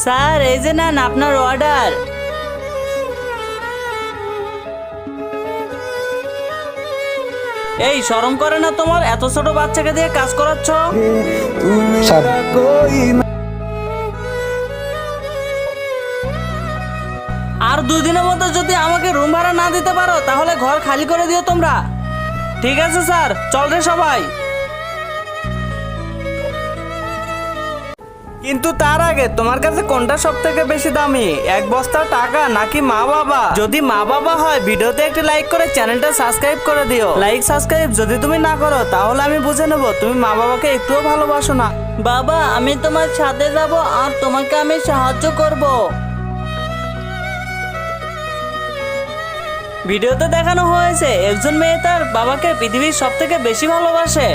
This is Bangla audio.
স্যার এই যে নেন আপনার অর্ডার। এই শরম করে না তোমার? এত ছোট বাচ্চাকে দিয়ে কাজ করাচ্ছ? স্যার আর 2 দিনের মধ্যে যদি আমাকে রুম ভাড়া না দিতে পারো তাহলে ঘর খালি করে দিও তোমরা। ঠিক আছে স্যার, চল রে সবাই। কিন্তু তার আগে তোমার কাছে কোনটা সব থেকে বেশি দামি, 1 বস্তা টাকা নাকি মা বাবা? যদি মা বাবা হয় ভিডিওতে একটি লাইক করে চ্যানেলটা সাবস্ক্রাইব করে দিও। লাইক সাবস্ক্রাইব যদি তুমি না করো তাহলে আমি বুঝে নেব তুমি মা বাবাকে একটুও ভালোবাসো না। বাবা আমি তোমার সাথে যাব আর তোমাকে আমি সাহায্য করব। ভিডিওতে দেখানো হয়েছে একজন মেয়ে তার বাবাকে পৃথিবীর সব থেকে বেশি ভালোবাসে।